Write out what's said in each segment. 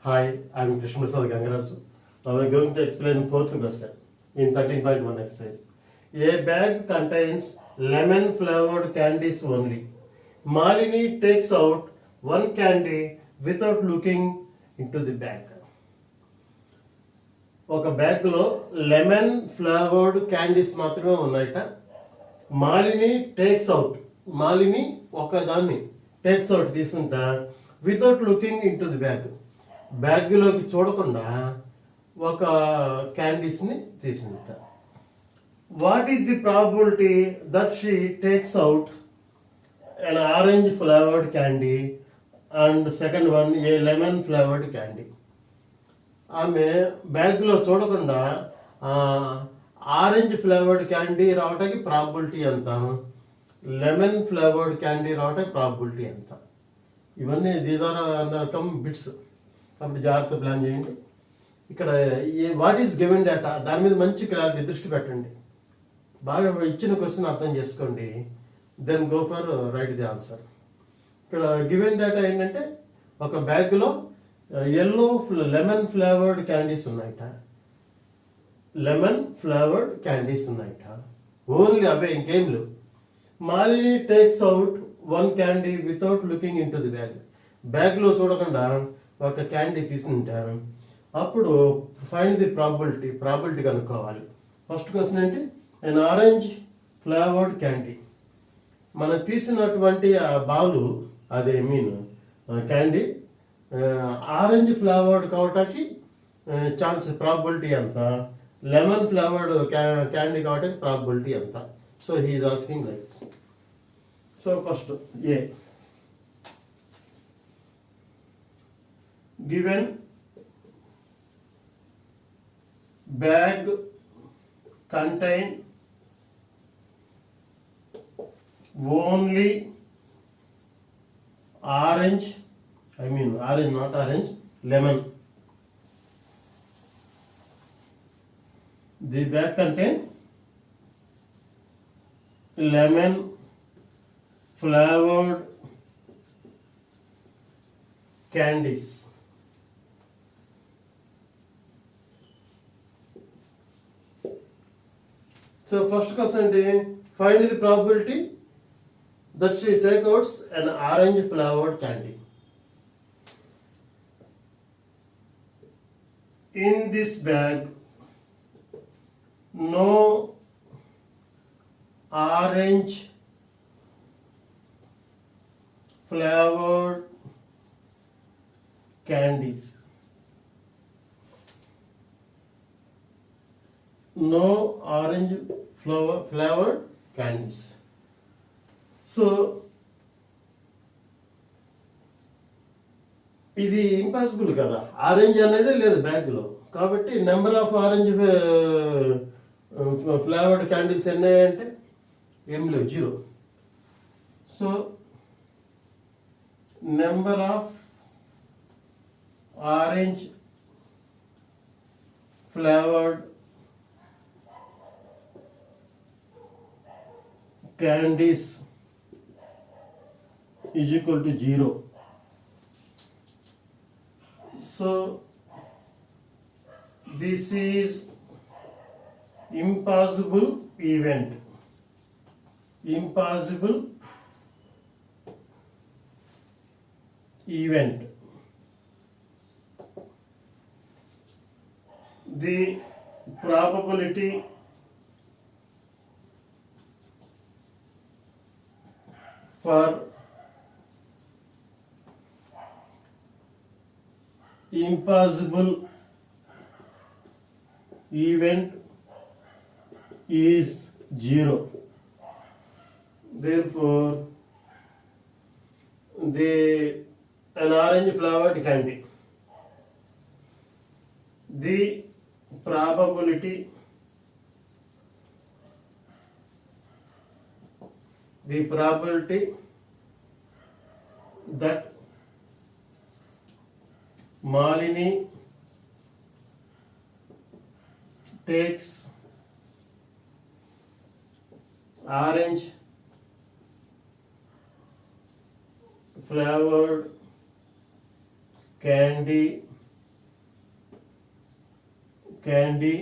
Hi, I'm Krishna Prasad Gangaraju. Now we're going to explain fourth question in 13.1 exercise. A bag contains lemon flavored candies only. Malini takes out one candy without looking into the bag. ఒక బ్యాగ్లో lemon flavoured candies మాత్రమే ఉన్నాయట. Malini takes out, Malini ఒకదాన్ని takes out తీసుకుంటా without looking in to the bag, బ్యాగ్లోకి చూడకుండా ఒక క్యాండీస్ని తీసుకుంట. What is the probability that she takes out an orange flavored candy and second one a lemon flavored candy? ఆమె బ్యాగ్లో చూడకుండా ఆరెంజ్ ఫ్లేవర్డ్ క్యాండీ రావడానికి ప్రాబిలిటీ ఎంత, లెమన్ ఫ్లేవర్డ్ క్యాండీ రావడానికి ప్రాబిలిటీ ఎంత? ఇవన్నీ దీస్ ఆర్ కమ్ బిట్స్. కాబట్టి జాగ్రత్త ప్లాన్ చేయండి. ఇక్కడ వాట్ ఈస్ గివెన్ డేటా దాని మీద మంచి క్లారిటీ దృష్టి పెట్టండి. బాగా ఇచ్చిన క్వశ్చన్ అర్థం చేసుకోండి, then go for write the answer. ఇక్కడ గివెన్ డేటా ఏంటంటే ఒక బ్యాగ్లో ఎల్లో లెమన్ ఫ్లేవర్డ్ క్యాండీస్ ఉన్నాయట, లెమన్ ఫ్లేవర్డ్ క్యాండీస్ ఉన్నాయట, ఓన్లీ అవే, ఇంకేం లేవు. Malini takes out one candy without looking in to the bag, బ్యాగ్లో చూడకుండా ఒక క్యాండీ తీసుకుంటారు. అప్పుడు ఫైండ్ ది ప్రాబిలిటీ కనుక్కోవాలి. ఫస్ట్ క్వశ్చన్ ఏంటి, an ఆరెంజ్ ఫ్లేవర్డ్ క్యాండీ. మనం తీసినటువంటి ఆ బాలు అదే మీన్ క్యాండీ ఆరెంజ్ ఫ్లేవర్డ్ కావటానికి ఛాన్స్ ప్రాబిలిటీ ఎంత, లెమన్ ఫ్లేవర్డ్ క్యాండీ కావటానికి ప్రాబిలిటీ ఎంత? So he's asking like this. So first a given bag contain only orange, not orange, lemon. The bag contain lemon flavored candies. So first question is find the probability that she take out an orange flavored candy. In this bag, no orange flavored candies. No orange flavored candies. So ఇది impossible కదా, orange అనేది లేదు బ్యాగ్లో. కాబట్టి number of orange flavoured candles ఎన్ని అంటే ఏం లేవు, 0. So number of orange flavoured candies is equal to 0. So this is impossible event. The probability for impossible event is 0. Therefore, an orange flavored candy, the probability that Malini takes orange flavored candy candy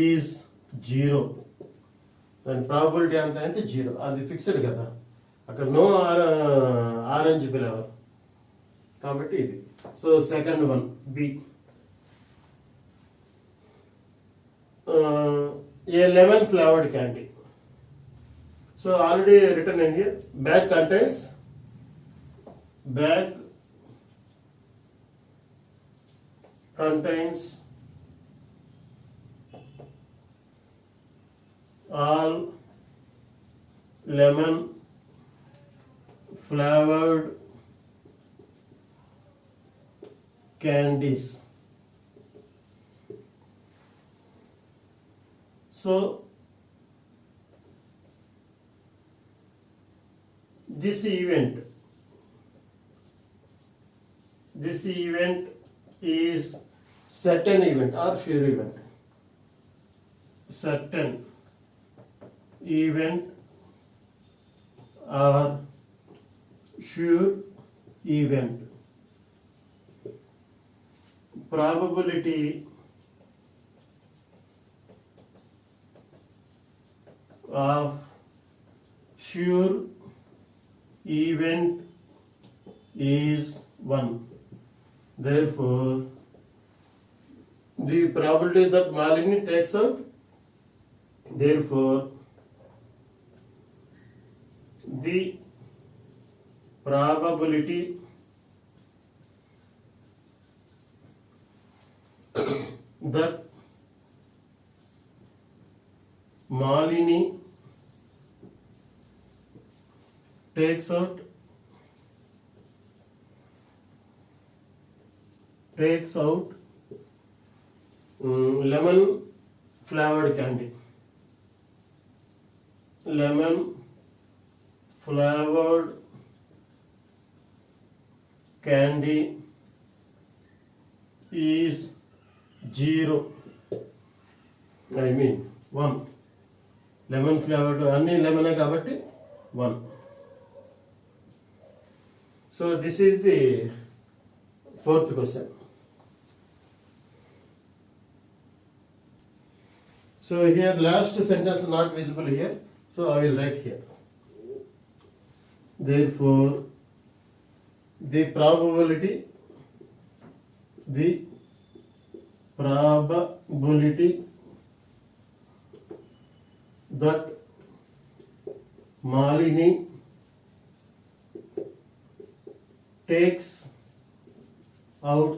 is 0. దాని probability ఎంత అంటే 0. అది fixed కదా, అక్కడ no orange flavour కాబట్టి ఇది. So second one B. A lemon flavoured candy. So already return in here, bag contains all lemon flavored candies. So this event is certain event or sure event. Certain event or sure event. Probability of sure event is 1. Therefore, the probability that Malini takes out, therefore, the probability that Malini takes out lemon flavored candy. Lemon flavored candy is 0. I mean 1. Lemon flavored అన్ని లెమనే కాబట్టి 1. So this is the fourth question. So here last sentence not visible here, so I will write here. Therefore, the probability that Malini takes out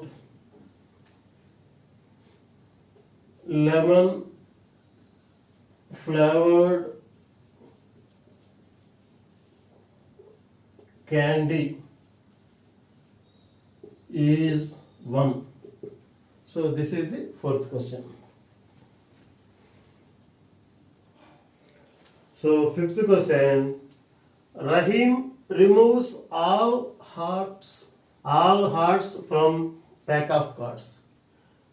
lemon flavored candy is 1. So this is the fourth question. So fifth question, Rahim removes all hearts from pack of cards.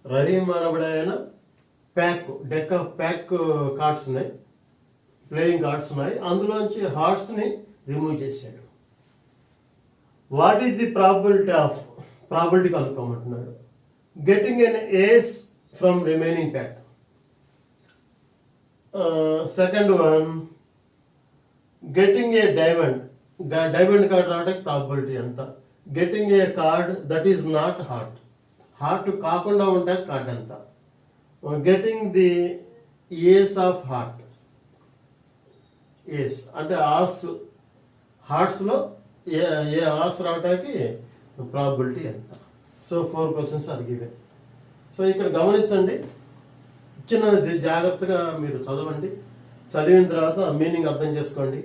Rahim అనబడైన deck of pack cards ఉన్నాయి, playing cards ఉన్నాయి, అందులోంచి హార్ట్స్ని remove చేశాడు. What is the probability కనుక్కోమంటున్నాడు. Getting an ace from remaining pack. Second one, getting a diamond card రావడానికి probability ఎంత. Getting a card that is not heart కాకుండా ఉంటే కార్డ్ ఎంత. Getting the ace of heart, ace అంటే హార్ట్స్లో a ace రావడానికి probability ఎంత. So 4 questions are given. So ఇక్కడ గమనించండి, ఇచ్చినది జాగ్రత్తగా మీరు చదవండి, చదివిన తర్వాత మీనింగ్ అర్థం చేసుకోండి,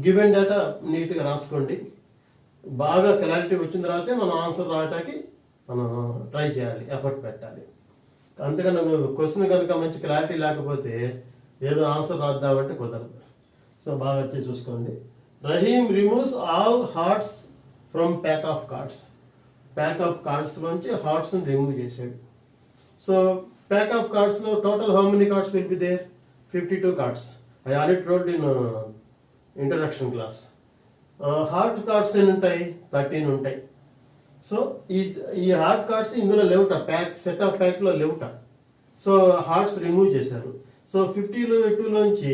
గివెన్ డేటా నీట్గా రాసుకోండి. బాగా క్లారిటీ వచ్చిన తర్వాతే మనం ఆన్సర్ రావడానికి మనం ట్రై చేయాలి, ఎఫర్ట్ పెట్టాలి. అంతేగాని క్వశ్చన్ కనుక మంచి క్లారిటీ లేకపోతే ఏదో ఆన్సర్ రాద్దామంటే కుదరదు. సో బాగా వచ్చి చూసుకోండి. Rahim removes all hearts from pack of కార్డ్స్లోంచి హార్ట్స్ని రిమూవ్ చేశాడు. సో ప్యాక్ ఆఫ్ కార్డ్స్లో total how many cards will be there? 52 cards. I already told in introduction class. Heart cards ఎన్ని ఉంటాయి? 13 ఉంటాయి. సో ఈ హార్ట్ కార్డ్స్ ఇందులో లేవుట, ప్యాక్ సెట్ ఆఫ్ ప్యాక్లో లేవుట. సో హార్ట్స్ రిమూవ్ చేశారు. సో 52లోంచి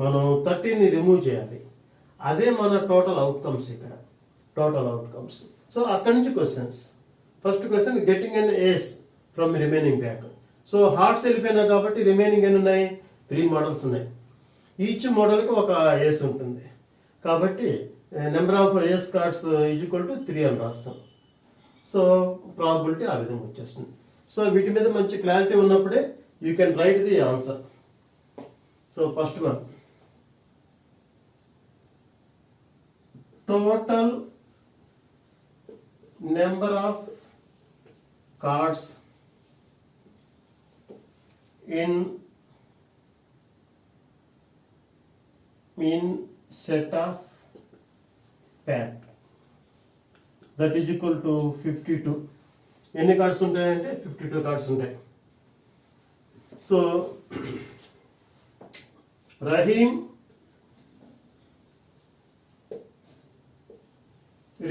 మనం 13ని రిమూవ్ చేయాలి. అదే మన టోటల్ అవుట్కమ్స్ ఇక్కడ, టోటల్ అవుట్కమ్స్. సో అక్కడి నుంచి questions. First question, getting an ace from remaining pack. So hearts వెళ్ళిపోయినా కాబట్టి రిమైనింగ్ ఎన్ని ఉన్నాయి? 3 మోడల్స్ ఉన్నాయి. ఈచ్ మోడల్కి ఒక ఏస్ ఉంటుంది కాబట్టి number of ace cards is equal to 3 అని రాస్తాం. సో ప్రాబిలిటీ ఆ విధంగా వచ్చేస్తుంది. సో వీటి మీద మంచి క్లారిటీ ఉన్నప్పుడే you can write the answer. So first one, total number of cards in set of pack that is equal to 52. ఎన్ని కార్డ్స్ ఉంటాయంటే 52 కార్డ్స్ ఉంటాయి. So Rahim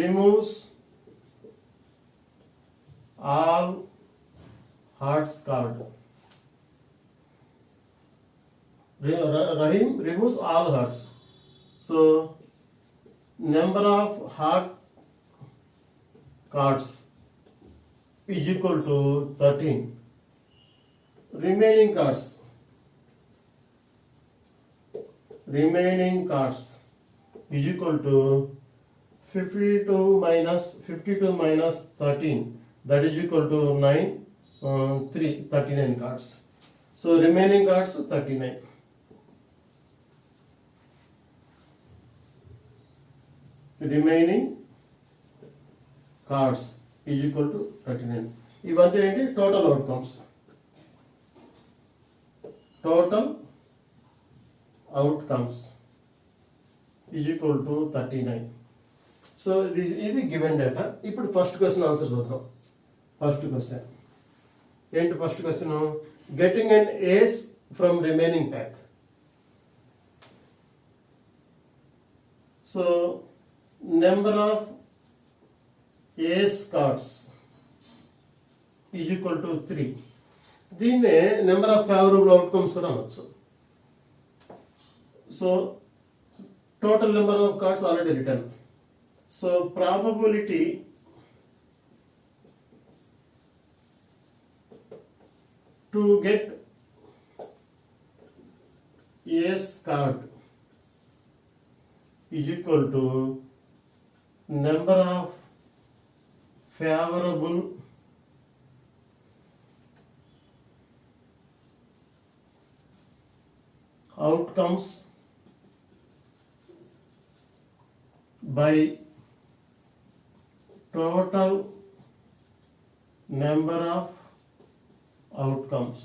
removes all hearts card. Rahim removes all hearts. So number of heart cards is equal to 13. Remaining cards is equal to 52 minus 13. That is equal to 39 cards. So remaining cards 39. Remaining cards is equal to 39. ఇవన్నీ ఏంటి? Total outcomes. Total outcomes is equal to 39. సో ఇది given data. ఇప్పుడు first question answer చూద్దాం. First question ఏంటి? First question, getting an ace from remaining pack. So number of ace cards is equal to 3. దీన్నే number of favourable outcomes కూడా అనొచ్చు. So total number of cards already return. So probability to get ace card is equal to number of favorable outcomes by total number of outcomes.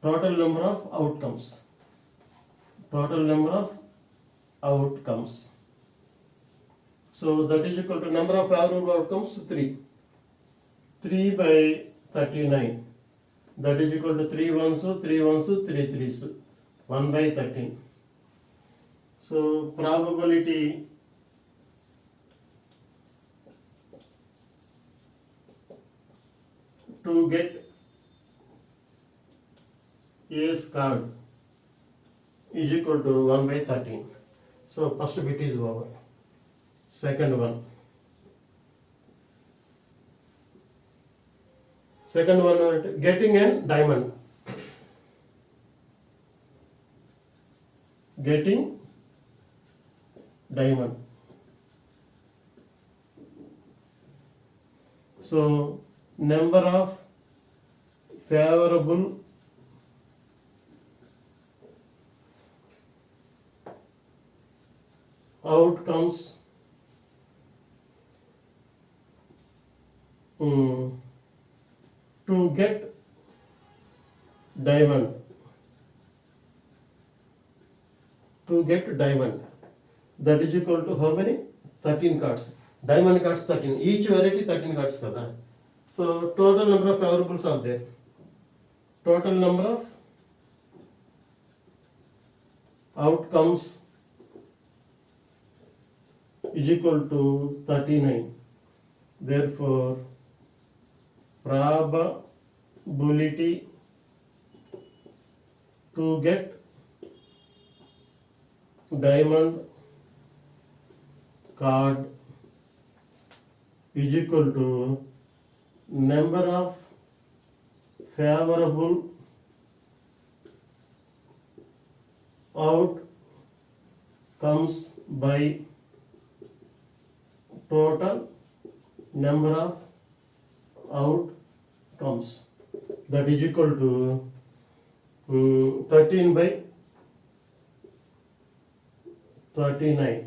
Total number of outcomes. Total number of outcomes. So that is equal to number of favorable outcomes 3. 3 by 39. That is equal to 3 ones, 3 ones, 3 threes. 1 by 13. So probability to get A's card is equal to 1 by 13. So first bit is over. Second one. Second one, getting a diamond. Getting diamond. So number of favorable outcomes to get diamond. To get diamond, that is equal to how many? 13 cards. Diamond cards 13. Each variety 13 cards kada. So total number of favorables are there. Total number of outcomes is equal to 39. therefore probability to get diamond card is equal to number of favorable outcomes by total number of outcomes, that is equal to 13 by 39.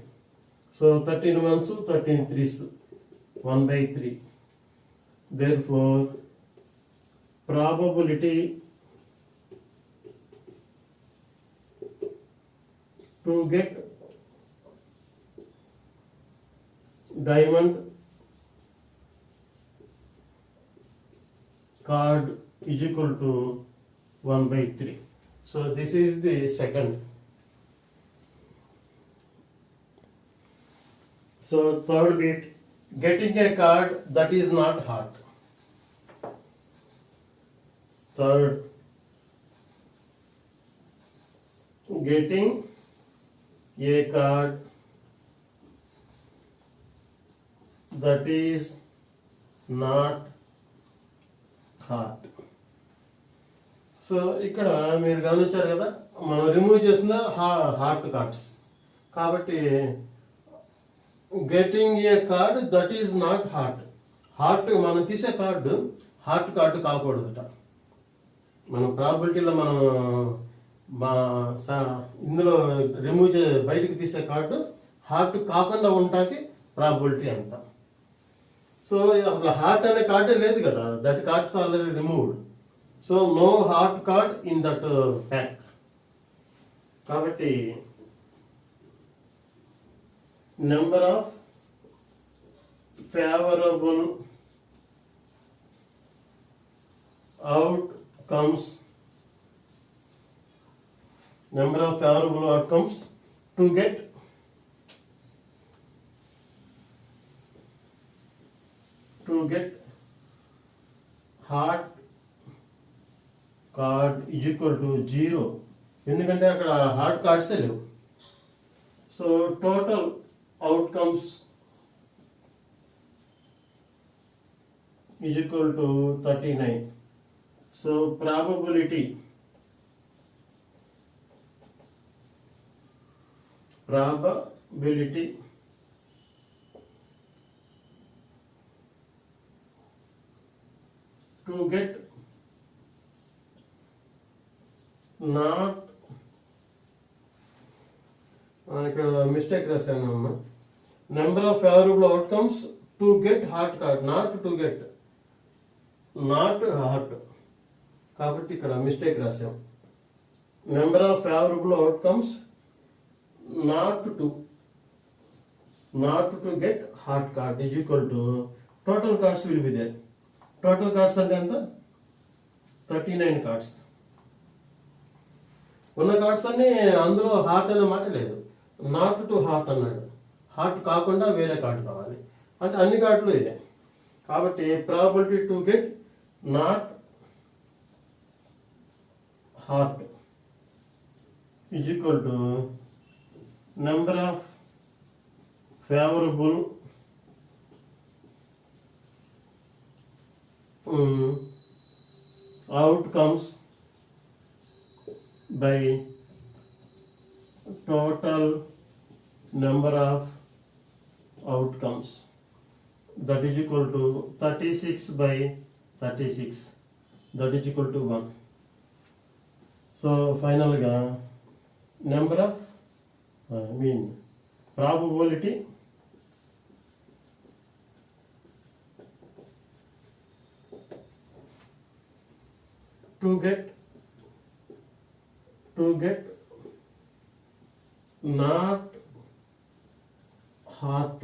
So 13 ones, 13 threes, 1 by 3. Therefore probability to get diamond card is equal to 1 by 3. So this is the second. So third bit, getting a card that is not hot. Third, getting a card that is not hot. So ఇక్కడ మీరు గమనించారు కదా, మనం remove చేసిన heart cards. కాబట్టి getting a card that is not heart. Heart మనం తీసే card heart card కాకూడదట. మనం ప్రాబిలిటీలో మనం ఇందులో రిమూవ్ బయటికి తీసే కార్డు హార్ట్ కాకుండా ఉండటానికి ప్రాబిలిటీ ఎంత. సో అసలు హార్ట్ అనే కార్డే లేదు కదా, that cards already removed. So no heart card in that pack. కాబట్టి number of favourable outcomes to get heart card is equal to 0. ఎందుకంటే అక్కడ హార్ట్ కార్డ్సే లేవు. So total outcomes is equal to 39. So probability to get not ఇక్కడ mistake రాశాను అమ్మా. Number of favourable outcomes to get heart card, not to get, not heart. కాబట్టి ఇక్కడ mistake రాసాం. Number of favourable outcomes not to get heart card is equal to total cards will be there. Total cards అంటే ఎంత? 39 cards. ఉన్న cards అన్ని అందులో heart అనే మాట లేదు, నాట్ టు హార్ట్ అన్నాడు. హార్ట్ కాకుండా వేరే కార్డు కావాలి అంటే అన్ని కార్డులు ఇదే. కాబట్టి probability to get not heart is equal to number of favourable outcomes by total number of outcomes, that is equal to 36 by 36, that is equal to 1. So finally number of probability to get not heart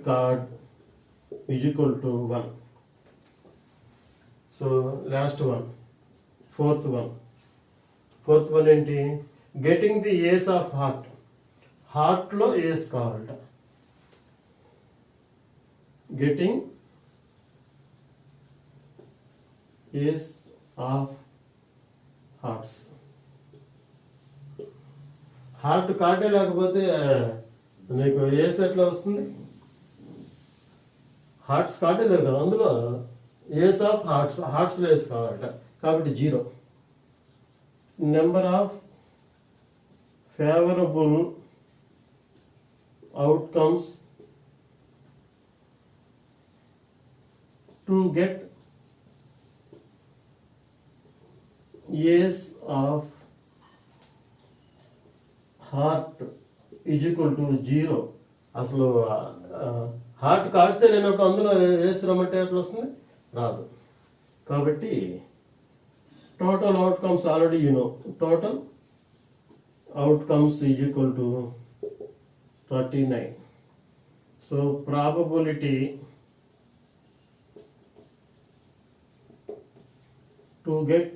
card is equal to 1. So last one, fourth one ఏంటి? getting the ace of heart. హార్ట్లో ఏస్ కావాలట. getting ace of hearts. Heart కార్డే లేకపోతే నీకు ఏస్ ఎట్లా వస్తుంది? Hearts కార్డే లేవు కదా, అందులో ఏస్ ఆఫ్ హార్ట్స్లో ఏస్ కావాలట, కాబట్టి 0. Number of favourable outcomes to get ace of heart is equal to 0. అసలు హార్ట్ కార్డ్సే లేనప్పుడు అందులో ఏస్ రమ్మంటే ఎట్లా వస్తుంది? రాదు. కాబట్టి total outcomes already total outcomes is equal to 39. So probability to get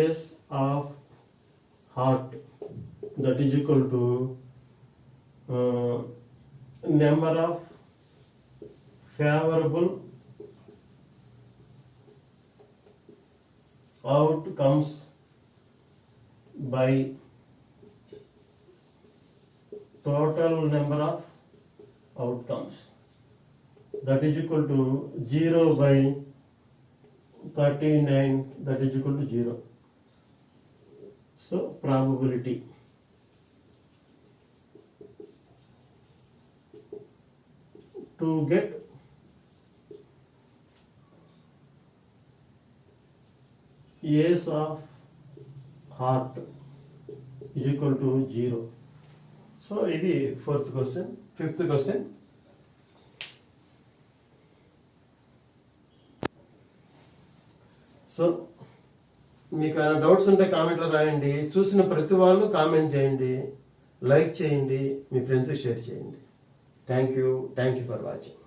ace of heart, that is equal to number of favorable outcomes by total number of outcomes, that is equal to 0 by 39, that is equal to 0. So probability to get ace of heart is equal to 0. So ఇది 4th question. 5th question, so మీకు ఏమైనా doubts ఉంటే కామెంట్లో రాయండి. చూసిన ప్రతి వాళ్ళు comment చేయండి, లైక్ చేయండి, మీ ఫ్రెండ్స్కి షేర్ చేయండి. Thank you for watching.